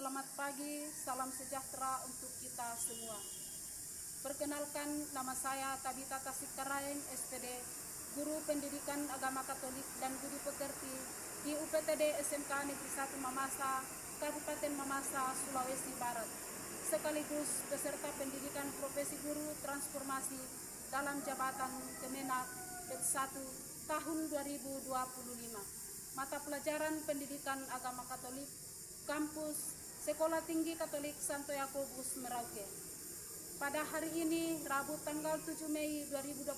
Selamat pagi, salam sejahtera untuk kita semua. Perkenalkan, nama saya Tabita Tasikarain, SPD, Guru Pendidikan Agama Katolik dan Budi Pekerti di UPTD SMK Negeri 1 Mamasa, Kabupaten Mamasa, Sulawesi Barat, sekaligus peserta pendidikan profesi guru transformasi dalam jabatan Kemenak PET 1 tahun 2025. Mata pelajaran pendidikan agama Katolik, kampus Sekolah Tinggi Katolik Santo Yakobus Merauke. Pada hari ini, Rabu tanggal 7 Mei 2025,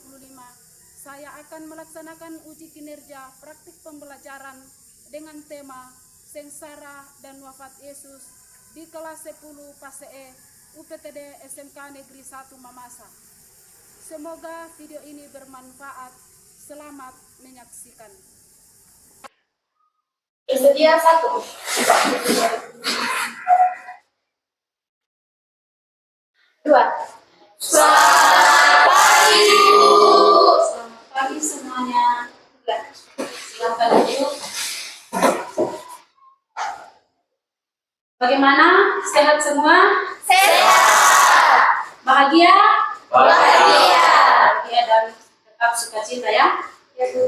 saya akan melaksanakan uji kinerja praktik pembelajaran dengan tema Sengsara dan Wafat Yesus di kelas 10 PASE UPTD SMK Negeri 1 Mamasa. Semoga video ini bermanfaat. Selamat menyaksikan. Bersedia satu. Dua. Selamat pagi, Bu. Selamat pagi semuanya. Silakan duduk. Bagaimana? Sehat semua? Sehat. Bahagia? Bahagia. Bahagia dan tetap sukacita ya. Ya, Bu.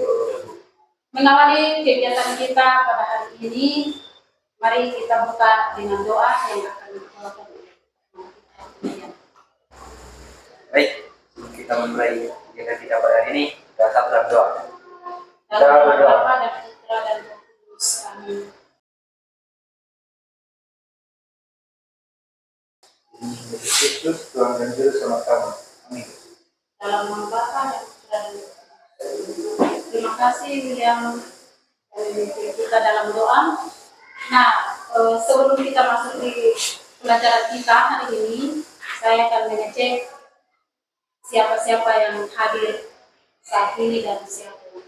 Mengawali kegiatan kita pada hari ini, mari kita buka dengan doa yang akan dibawakan oleh kita. Baik, sebelum kita memulai kegiatan kita pada hari ini, kita satu dalam doa. Dalam nama Bapa dan Putra dan Roh Kudus. Amin. Yesus, Tuhan dan Juru Selamat kami. Amin. Dalam nama Bapa dan Putra dan Roh Kudus. Terima kasih yang kita dalam doa. Nah, sebelum kita masuk di pelajaran kita hari ini, saya akan mengecek siapa-siapa yang hadir saat ini dan siapa.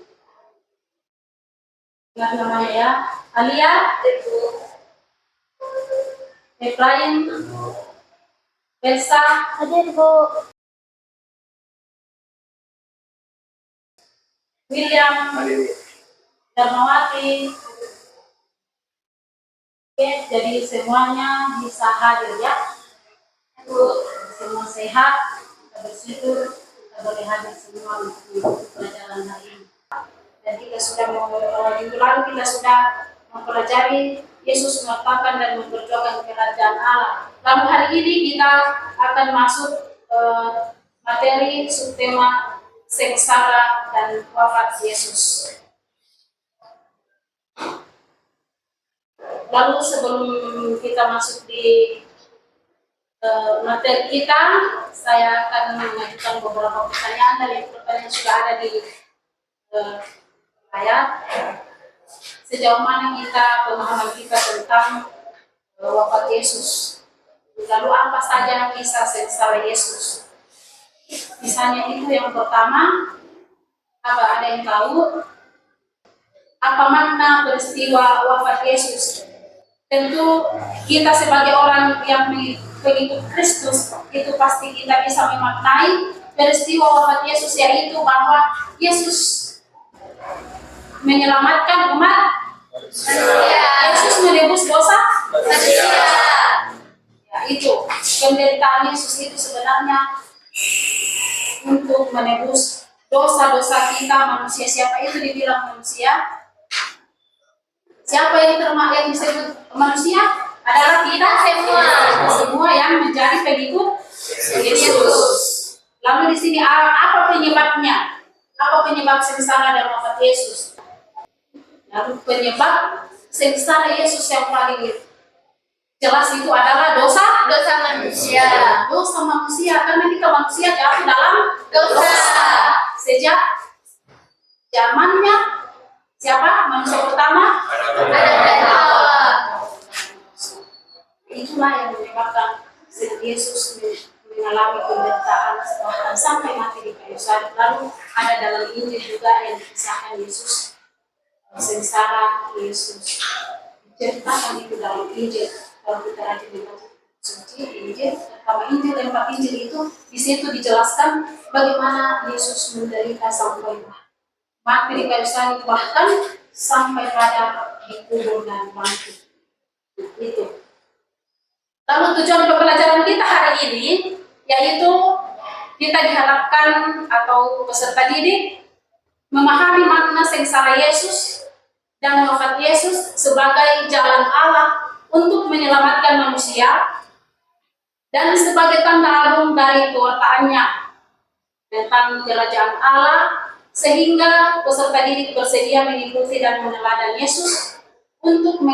Ingat namanya ya. Alia, Efraim, Elsa, Hadir, Bu. William, Haleluya. Darmawati. Oke, jadi semuanya bisa hadir ya. Semua sehat, kita bersyukur kita boleh hadir semua untuk pelajaran hari ini. Dan kita sudah minggu lalu kita sudah mempelajari Yesus mengatakan dan memperjuangkan kerajaan Allah. Lalu hari ini kita akan masuk materi subtema sengsara dan wafat Yesus. Lalu sebelum kita masuk di materi kita, saya akan mengajukan beberapa pertanyaan dari pertanyaan sudah ada di layar. Sejauh mana kita pemahaman kita tentang wafat Yesus? Lalu apa saja kisah sengsara Yesus? Misalnya itu yang pertama, apa ada yang tahu? Apa makna peristiwa wafat Yesus? Tentu kita sebagai orang yang pengikut Kristus itu pasti kita bisa memaknai peristiwa wafat Yesus, yaitu bahwa Yesus menyelamatkan umat manusia. Yesus menebus dosa Manusia. Ya, itu penderitaan Yesus itu sebenarnya untuk menebus dosa-dosa kita manusia. Siapa itu dibilang manusia? Siapa yang disebut manusia? Adalah kita semua yang menjadi pengikut Yesus. Lalu di sini apa penyebabnya? Apa penyebab sengsara dan wafat Yesus? Lalu penyebab sengsara Yesus yang paling jelas itu adalah dosa manusia. Dosa manusia, karena kita manusia jatuh dalam Dosa. sejak zamannya siapa? Manusia pertama? Adam dan Hawa. Itulah yang menyebabkan Yesus mengalami penderitaan sampai mati di kayu salib. Lalu ada dalam Injil juga yang dikisahkan Yesus sengsara Yesus. Ceritakan itu dalam Injil. Kalau kita rajin membaca suci Injil, kalau Injil 4 Injil itu di situ dijelaskan bagaimana Yesus menderita sampai mati di kayu salib, bahkan sampai pada dikubur dan bangkit. Itu ini, yaitu kita diharapkan atau peserta didik memahami makna sengsara Yesus dan wafat Yesus sebagai jalan Allah untuk menyelamatkan manusia dan sebagai tanda agung dari kewartaannya tentang kerajaan Allah, sehingga peserta didik bersedia mengikuti dan meneladani Yesus untuk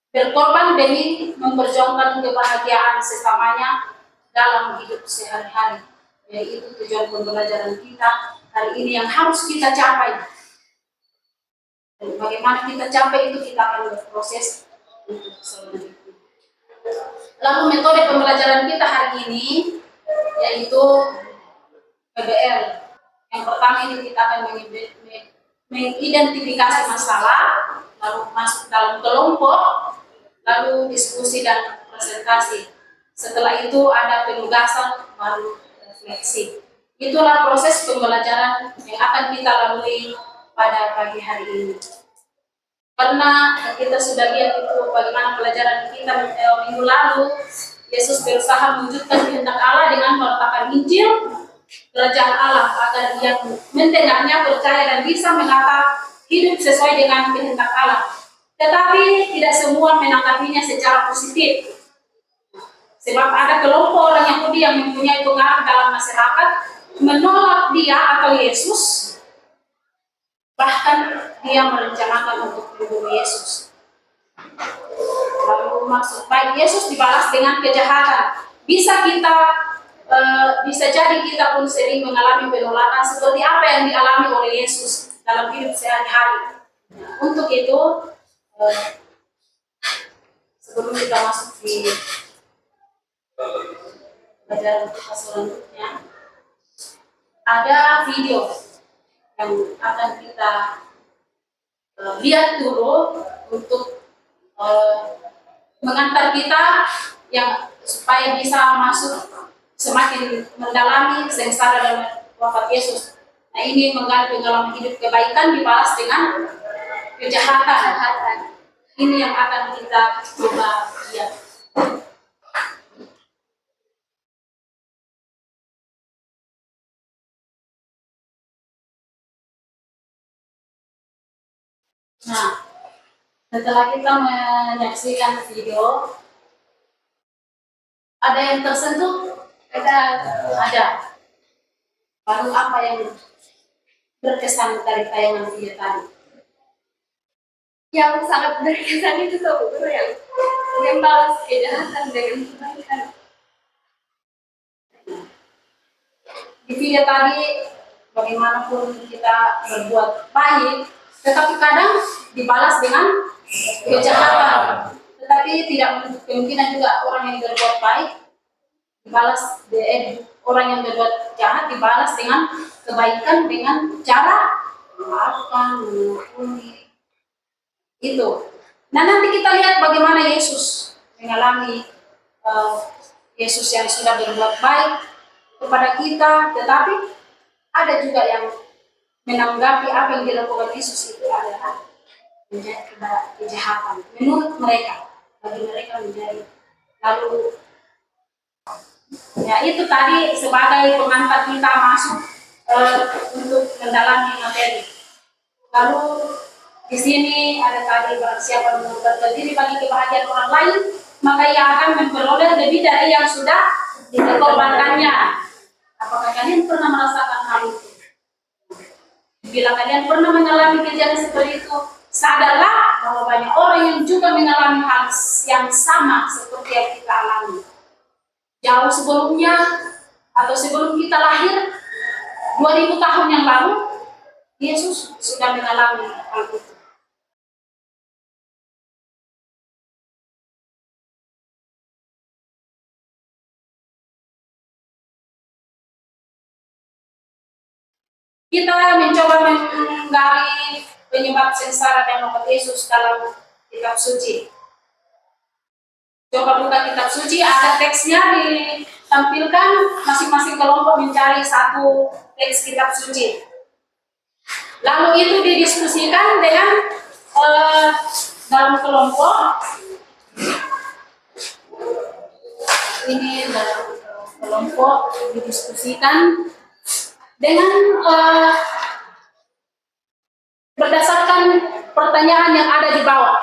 berkorban demi memperjuangkan kebahagiaan sesamanya dalam hidup sehari-hari. Yaitu tujuan pembelajaran kita hari ini yang harus kita capai. Dan bagaimana kita capai itu kita akan berproses untuk selanjutnya. Lalu metode pembelajaran kita hari ini yaitu PBL. Yang pertama ini kita akan mengidentifikasi masalah, lalu masuk dalam kelompok, lalu diskusi dan presentasi. Setelah itu ada penugasan, baru refleksi. Itulah proses pembelajaran yang akan kita lalui pada pagi hari ini. Karena kita sudah lihat itu bagaimana pelajaran kita minggu lalu, Yesus berusaha mewujudkan kehendak Allah dengan mewartakan Injil kerajaan Allah agar dia mendengarnya, percaya dan bisa menata hidup sesuai dengan kehendak Allah. Tetapi tidak semua menanggapinya secara positif. Sebab ada kelompok orang Yahudi yang mempunyai pengaruh dalam masyarakat menolak dia atau Yesus. Bahkan dia merencanakan untuk membunuh Yesus. Lalu maksud baik Yesus dibalas dengan kejahatan. Bisa jadi kita pun sering mengalami penolakan seperti apa yang dialami oleh Yesus dalam hidup sehari-hari. Untuk itu, sebelum kita masuk di pelajaran kita selanjutnya, ada video yang akan kita lihat dulu untuk mengantar kita yang supaya bisa masuk semakin mendalami sengsara dan wafat Yesus. Nah, ini menggali pengalaman hidup kebaikan dibalas dengan kejahatan. Ini yang akan kita coba lihat. Nah, setelah kita menyaksikan video, ada yang tersentuh? Ada. Lalu apa yang berkesan dari tayangan video tadi? Yang sangat berkesan itu guru yang membalas kejahatan dengan kebaikan. Di video tadi, bagaimanapun kita berbuat baik, tetapi kadang dibalas dengan kejahatan. Tetapi tidak menutup kemungkinan juga orang yang berbuat baik dibalas, orang yang berbuat jahat dibalas dengan kebaikan dengan cara memaafkan, mengampuni. Itu. Nah, nanti kita lihat bagaimana Yesus mengalami Yesus yang sudah berbuat baik kepada kita, tetapi ada juga yang menanggapi apa yang dilakukan Yesus itu adalah menjadi kejahatan menurut mereka, bagi mereka menjadi. Lalu ya itu tadi sebagai pengantar kita masuk untuk mendalami materi. Lalu di sini ada tadi barang siapa mengorbankan diri bagi kebahagiaan orang lain, maka ia akan memperoleh lebih dari yang sudah dikorbankannya. Apakah kalian pernah merasakan hal itu? Bila kalian pernah mengalami kejadian seperti itu, sadarlah bahwa banyak orang yang juga mengalami hal yang sama seperti yang kita alami. Jauh sebelumnya atau sebelum kita lahir 2000 tahun yang lalu, Yesus sudah mengalami hal itu. Kita mencoba menggali penyebab sengsara dan wafat Yesus dalam kitab suci. Coba buka kitab suci, ada teksnya ditampilkan, masing-masing kelompok mencari satu teks kitab suci. Lalu itu didiskusikan dengan dalam kelompok. ini dalam kelompok didiskusikan dengan berdasarkan pertanyaan yang ada di bawah.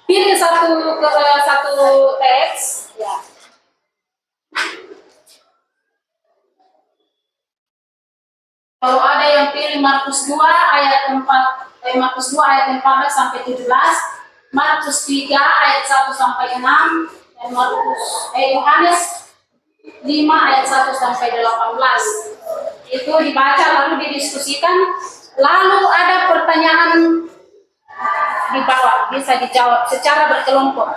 Pilih satu teks, ya. Kalau ada yang pilih Markus 2 ayat 14 sampai 17, Markus 3 ayat 1 sampai 6, dan Yohanes 5 ayat 1 sampai 18. Itu dibaca lalu didiskusikan, lalu ada pertanyaan di bawah bisa dijawab secara berkelompok.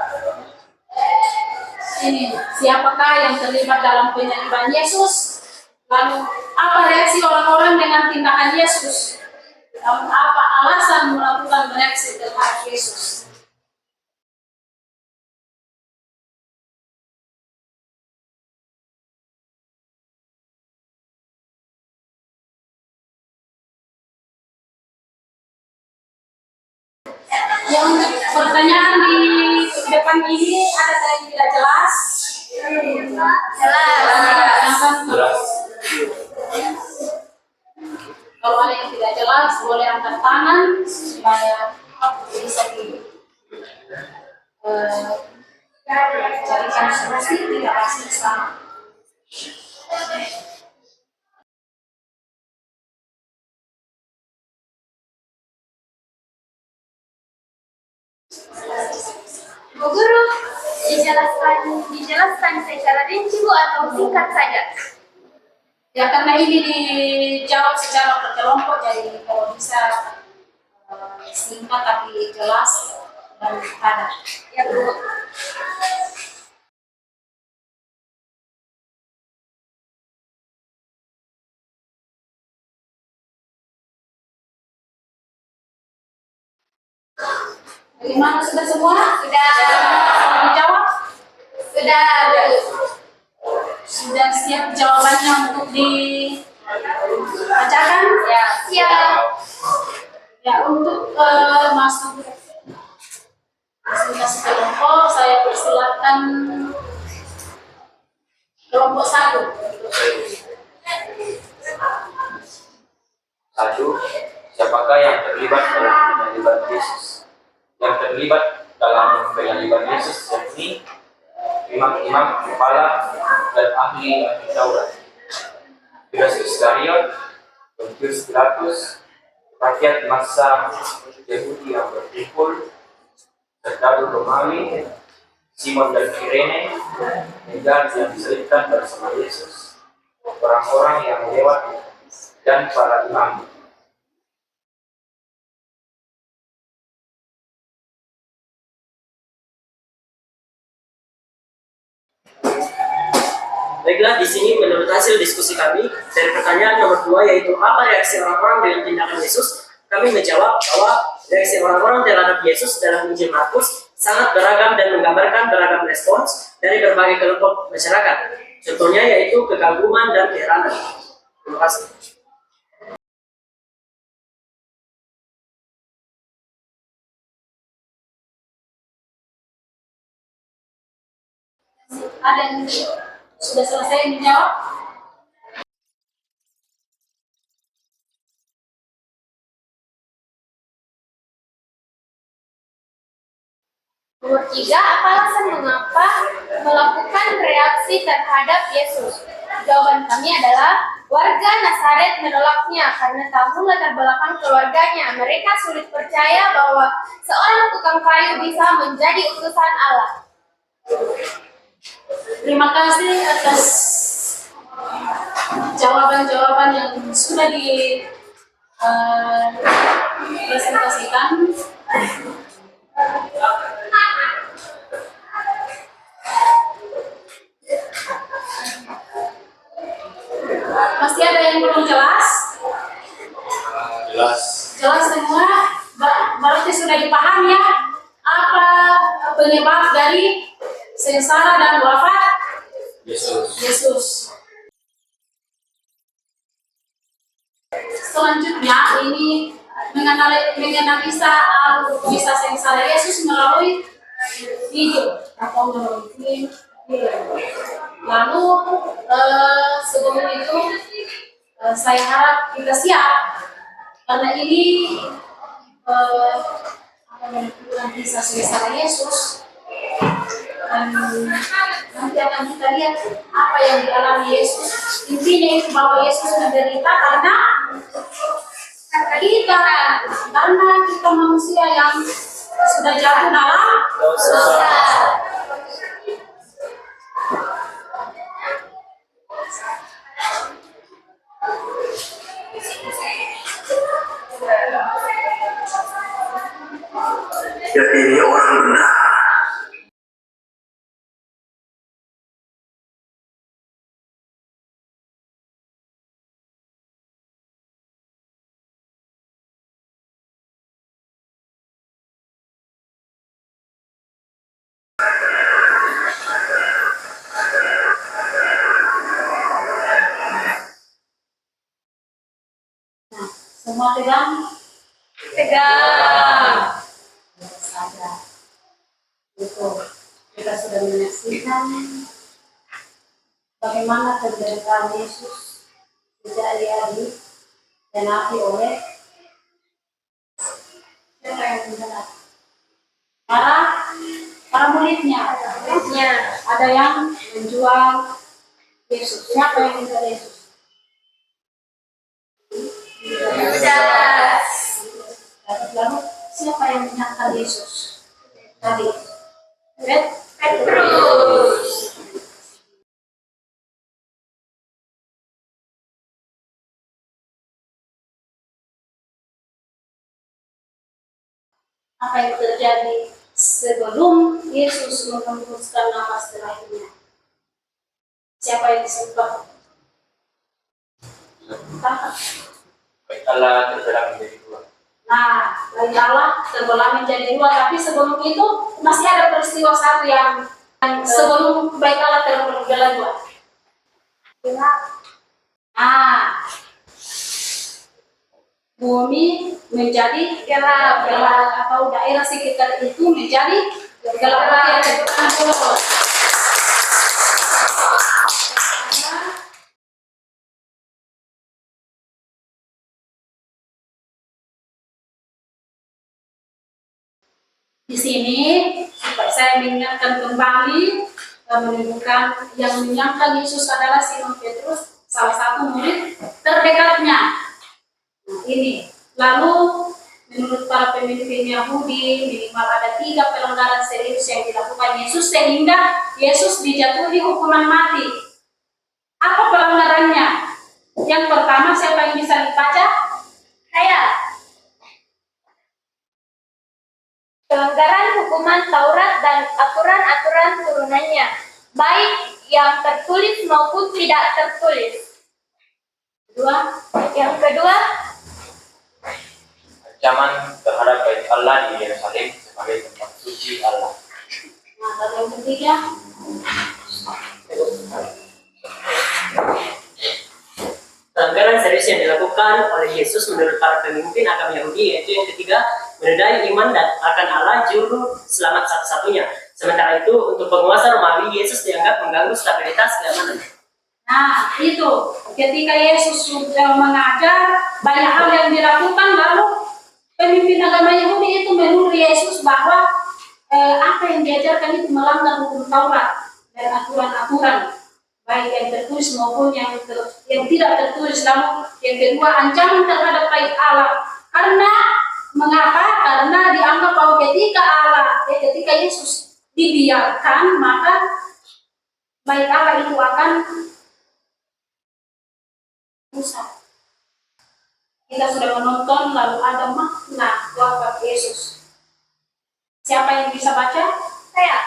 Ini, siapakah yang terlibat dalam penyaliban Yesus? Lalu apa reaksi orang-orang dengan tindakan Yesus? Dan apa alasan melakukan reaksi terhadap Yesus? Yang pertanyaan di depan ini ada yang tidak jelas? Jelas. Kalau ada yang tidak jelas, boleh angkat tangan supaya bisa carikan solusi, tidak pasti sama. Bu Guru, dijelaskan secara rinci Bu atau singkat saja? Ya, karena ini dijawab secara berkelompok, jadi kalau bisa singkat tapi jelas dan padat. Ya Bu. Bagaimana, sudah semua? Sudah. Dijawab? Sudah Bu. Sudah siap jawabannya untuk dibacakan? Ya. Siap. Ya, untuk masuk masing-masing kelompok, saya persilakan kelompok 1. Satu, siapakah yang terlibat dalam penyaliban Yesus? Yang terlibat dalam penyaliban Yesus yakni imam-imam kepala dan ahli Taurat, Yudas Iskariot, Pontius Pilatus, rakyat masa Yahudi yang berkumpul, Serdadu Romawi, Simon dan Kirene, dan yang diselipkan bersama Yesus, orang-orang yang lewat dan para imam. Baiklah, di sini menurut hasil diskusi kami dari pertanyaan nomor 2 yaitu apa reaksi orang-orang dengan tindakan Yesus, kami menjawab bahwa reaksi orang-orang terhadap Yesus dalam Injil Markus sangat beragam dan menggambarkan beragam respons dari berbagai kelompok masyarakat. Contohnya yaitu kekaguman dan keheranan. Terima kasih. Ada yang sudah selesai menjawab? Nomor 3, apa alasan mengapa melakukan reaksi terhadap Yesus? Jawaban kami adalah warga Nazaret menolaknya karena tahu latar belakang keluarganya. Mereka sulit percaya bahwa seorang tukang kayu bisa menjadi utusan Allah. Terima kasih atas jawaban-jawaban yang sudah dipresentasikan. Masih ada yang belum jelas? Jelas. Jelas semua? Berarti sudah dipahami ya apa penyebab dari sengsara dan wafat Yesus. Selanjutnya ini menganalisa sengsara Yesus melalui video. atau memimpin. Lalu sebelum itu saya harap kita siap karena ini akan menunjukkan kisah sengsara Yesus, dan nanti akan kita lihat apa yang dialami Yesus. Intinya itu bahwa Yesus menderita karena kita, karena kita manusia yang sudah jatuh dalam dosa. Jadi orang benar. Semua pegang. Saja. Itu kita sudah menyaksikan bagaimana penderitaan Yesus sejak dia digenapi oleh siapa yang mendengar? Para muridnya. Ada yang menjual Yesus. Siapa yang menjual Yesus? Lalu siapa yang menyangkal Yesus? Tadi Petrus. apa yang terjadi sebelum Yesus menghembuskan nafas terakhirnya? Siapa yang disembah? Baik Allah terbelah menjadi dua. Nah, baik Allah terbelah menjadi dua, tapi sebelum itu masih ada peristiwa satu yang sebelum baik Allah terbelah dua. Nah, bumi menjadi gelap atau daerah sekitar itu menjadi gelap. Di sini supaya saya mengingatkan kembali menunjukkan yang menyangkal Yesus adalah Simon Petrus, salah satu murid terdekatnya. Nah, ini lalu menurut para pemimpin Yahudi minimal ada 3 pelanggaran serius yang dilakukan Yesus sehingga Yesus dijatuhi hukuman mati. Apa pelanggarannya? Yang pertama, siapa yang bisa dibaca? Saya. Pelanggaran hukuman Taurat dan aturan-aturan turunannya, baik yang tertulis maupun tidak tertulis. Yang kedua, Ancaman terhadap bait Allah di Yerusalem sebagai tempat suci Allah. Nah, lalu yang ketiga, Pelanggaran serius yang dilakukan oleh Yesus menurut para pemimpin agama Yahudi, yaitu yang ketiga, menodai iman dan akan Allah juru selamat satu-satunya. Sementara itu, untuk penguasa Romawi, Yesus dianggap mengganggu stabilitas keamanan. nah itu ketika Yesus sudah mengajar banyak hal yang dilakukan, lalu pemimpin agama Yahudi itu menuduh Yesus bahwa apa yang diajarkan itu melanggar hukum Taurat dan aturan-aturan baik yang tertulis maupun yang tidak tertulis. Lalu yang kedua, ancaman terhadap bait Allah. Karena mengapa? Karena dianggap bahwa ketika Yesus dibiarkan, maka bait Allah itu akan rusak. Kita sudah menonton, lalu ada makna wafat Yesus. Siapa yang bisa baca? saya.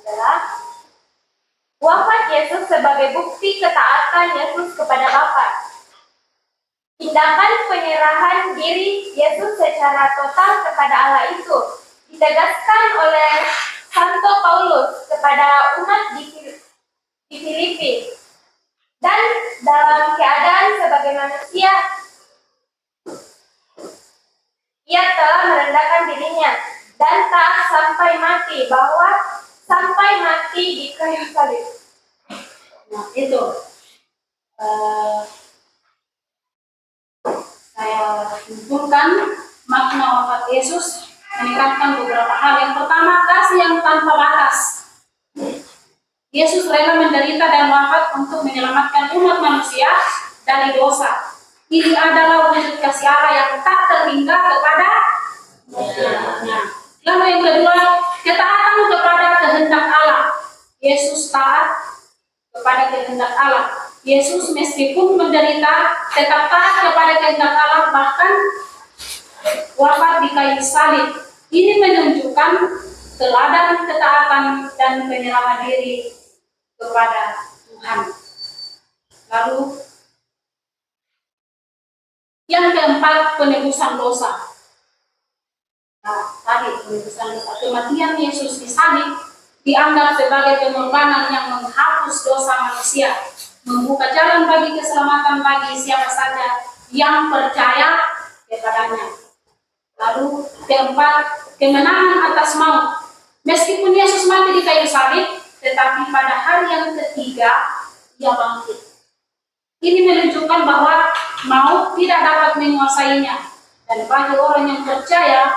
Adalah wafat Yesus sebagai bukti ketaatan Yesus kepada Bapa. Tindakan penyerahan diri Yesus secara total kepada Allah itu ditegaskan oleh Santo Paulus kepada umat di Filipi, dan dalam keadaan sebagai manusia ia telah merendahkan dirinya dan sampai mati, bahwa sampai mati di kayu salib. Nah, itu saya simpulkan makna wafat Yesus menekankan beberapa hal. Yang pertama, kasih yang tanpa batas. Yesus rela menderita dan wafat untuk menyelamatkan umat manusia dari dosa. Ini adalah wujud kasih Allah yang tak terhingga kepada manusia. Lalu yang kedua, ketaatan kepada kehendak Allah. Yesus taat kepada kehendak Allah. Yesus meskipun menderita tetap taat kepada kehendak Allah, bahkan wafat di kayu salib. Ini menunjukkan teladan ketaatan dan penyerahan diri kepada Tuhan. Lalu yang keempat, penebusan dosa. Nah, tadi penebusan dosa. Kematian Yesus di salib dianggap sebagai pengorbanan yang menghapus dosa manusia, membuka jalan bagi keselamatan bagi siapa saja yang percaya kepadanya. Lalu keempat, kemenangan atas maut. Meskipun Yesus mati di kayu salib, tetapi pada hari yang ketiga ia bangkit. Ini menunjukkan bahwa maut tidak dapat menguasainya. Dan bagi orang yang percaya,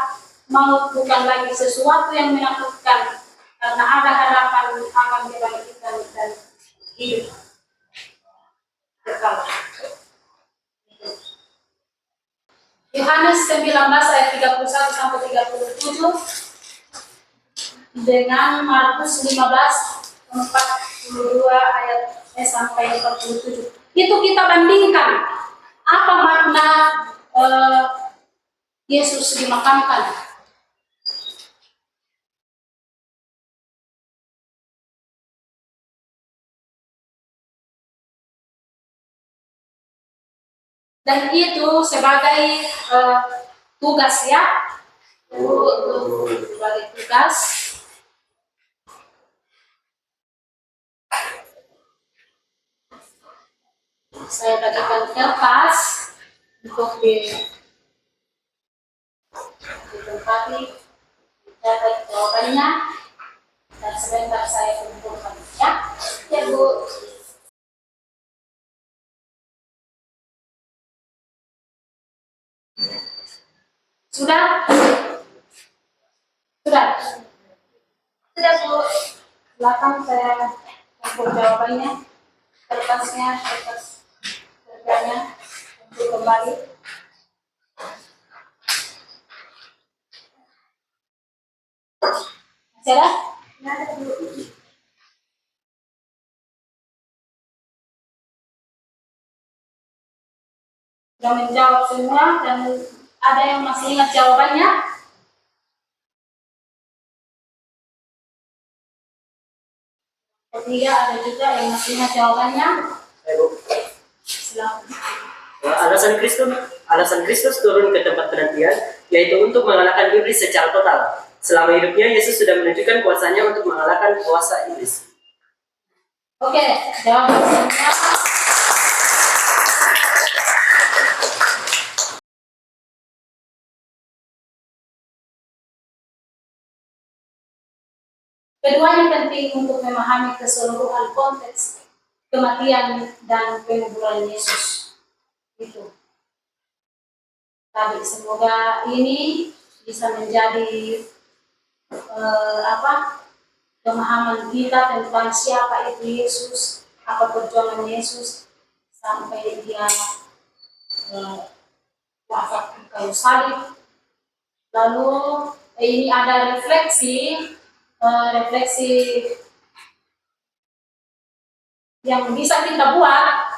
maut bukan lagi sesuatu yang menakutkan, karena ada harapan akan dibangkitkan dan hidup kekal. Yohanes 19 ayat 31 sampai 37 dengan Markus 15 42 ayat sampai 47. Itu kita bandingkan apa makna Yesus dimakamkan. Dan itu sebagai tugas ya, sebagai tugas. Saya bagikan kertas untuk ditempati, catat jawabannya, dan sebentar saya kumpulkan ya. Ya Bu. Sudah? Sudah? Sudah Bu. Silakan saya kumpul jawabannya, kertasnya, kertas kerjanya untuk kembali. Masih ada? Sudah menjawab semua dan ada yang masih ingat jawabannya? Ketiga, ada juga yang masih ingat jawabannya? Silakan. Alasan Kristus turun ke tempat penantian yaitu untuk mengalahkan iblis secara total. Selama hidupnya Yesus sudah menunjukkan kuasanya untuk mengalahkan kuasa iblis. Oke, jawaban semua. Keduanya penting untuk memahami keseluruhan konteks kematian dan penguburan Yesus. Itu. Tadi semoga ini bisa menjadi pemahaman kita tentang siapa itu Yesus, apa perjuangan Yesus sampai dia wafat di kayu salib. Lalu ini ada refleksi yang bisa kita buat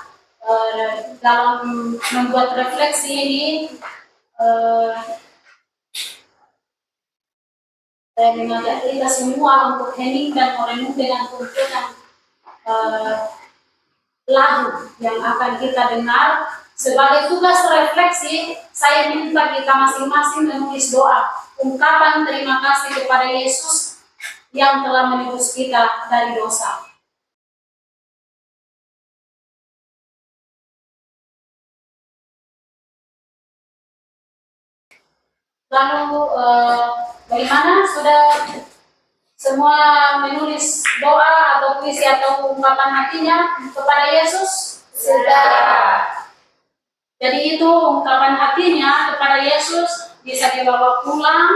dalam membuat refleksi ini. Saya mengajak kita semua untuk hening dan merenung dengan tuntunan lagu yang akan kita dengar. Sebagai tugas refleksi, saya minta kita masing-masing menulis doa ungkapan terima kasih kepada Yesus yang telah menebus kita dari dosa. Lalu bagaimana? Sudah semua menulis doa atau puisi atau ungkapan hatinya kepada Yesus? Sudah. Jadi itu ungkapan hatinya kepada Yesus bisa dibawa pulang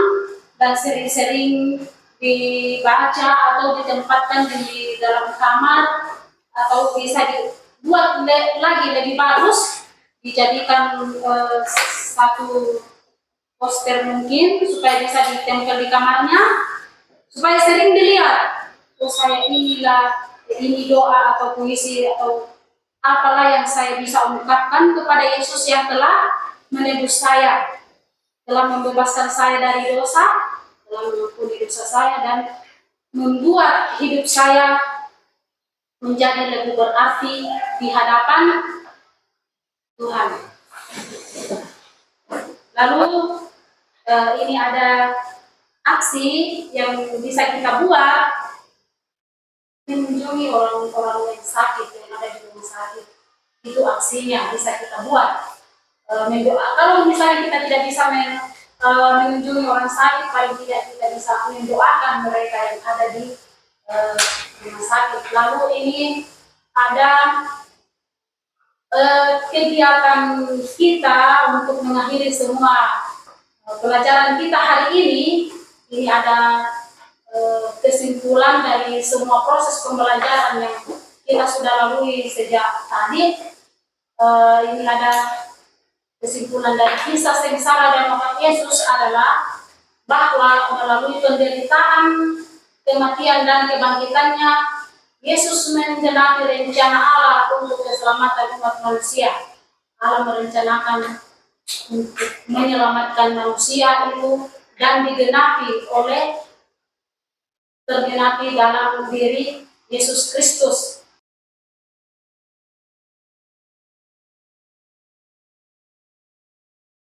dan sering-sering dibaca atau ditempatkan di dalam kamar, atau bisa dibuat lagi lebih bagus, dijadikan satu poster mungkin supaya bisa ditempel di kamarnya, supaya sering dilihat. Oh, saya inilah, ini doa atau puisi atau apalah yang saya bisa ungkapkan kepada Yesus yang telah menebus saya, telah membebaskan saya dari dosa, telah mengampuni dosa saya, dan membuat hidup saya menjadi lebih berarti di hadapan Tuhan. Lalu ini ada aksi yang bisa kita buat, mengunjungi orang-orang yang sakit, yang ada di rumah sakit. Itu aksinya bisa kita buat. Kalau misalnya kita tidak bisa mengunjungi orang sakit, paling tidak kita bisa mendoakan mereka yang ada di rumah sakit. Lalu ini ada kegiatan kita untuk mengakhiri semua pelajaran kita hari ini. Ini ada kesimpulan dari semua proses pembelajaran yang kita sudah lalui sejak tadi. Ini ada kesimpulan dari kisah sengsara dan wafat Yesus adalah bahwa melalui penderitaan, kematian dan kebangkitannya, Yesus menggenapi rencana Allah untuk keselamatan umat manusia. Allah merencanakan untuk menyelamatkan manusia itu dan tergenapi dalam diri Yesus Kristus.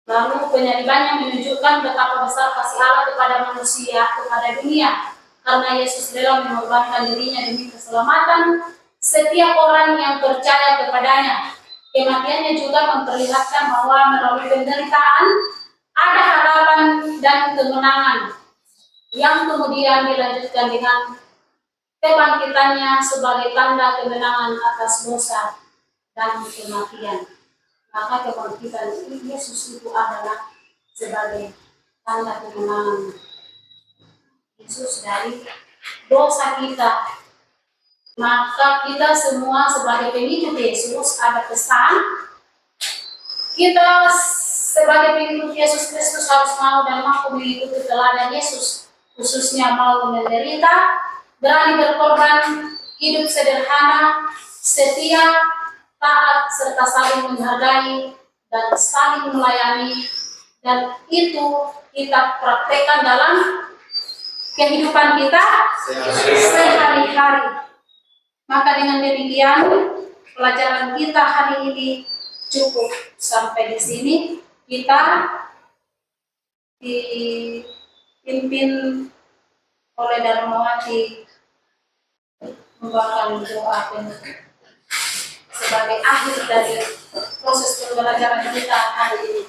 Lalu penyalibannya menunjukkan betapa besar kasih Allah kepada manusia, kepada dunia, karena Yesus rela mengorbankan dirinya demi keselamatan setiap orang yang percaya kepadanya. Kematiannya juga memperlihatkan bahwa melalui penderitaan ada harapan dan kemenangan, yang kemudian dilanjutkan dengan kebangkitannya sebagai tanda kemenangan atas dosa dan kematian. Maka kebangkitan Yesus itu adalah sebagai tanda kemenangan Yesus dari dosa kita. Maka kita semua sebagai pengikut Yesus ada pesan, kita sebagai pengikut Yesus Kristus harus mau dan mampu mengikuti teladan Yesus, khususnya mau menderita, berani berkorban, hidup sederhana, setia, taat, serta saling menghargai dan saling melayani. Dan itu kita praktekkan dalam kehidupan kita sehari-hari. Maka dengan demikian pelajaran kita hari ini cukup sampai di sini. Kita dipimpin oleh Darmawati membawakan doa sebagai akhir dari proses pembelajaran kita hari ini.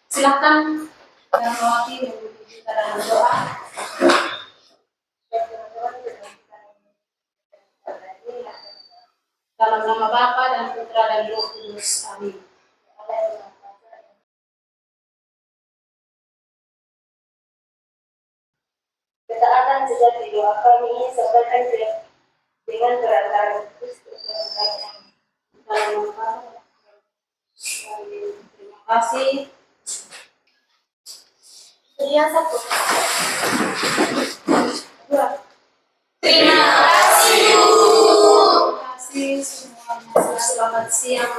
Silakan Darmawati membimbing kita dalam doa. Dalam nama Bapa dan Putra dan Roh Kudus. Amin. Ketaatan sejati doa kami sampaikan dengan perantaraan Kristus. Terima kasih. Yang satu. Dua. Terima kasih. Terima kasih semuanya. Selamat siang.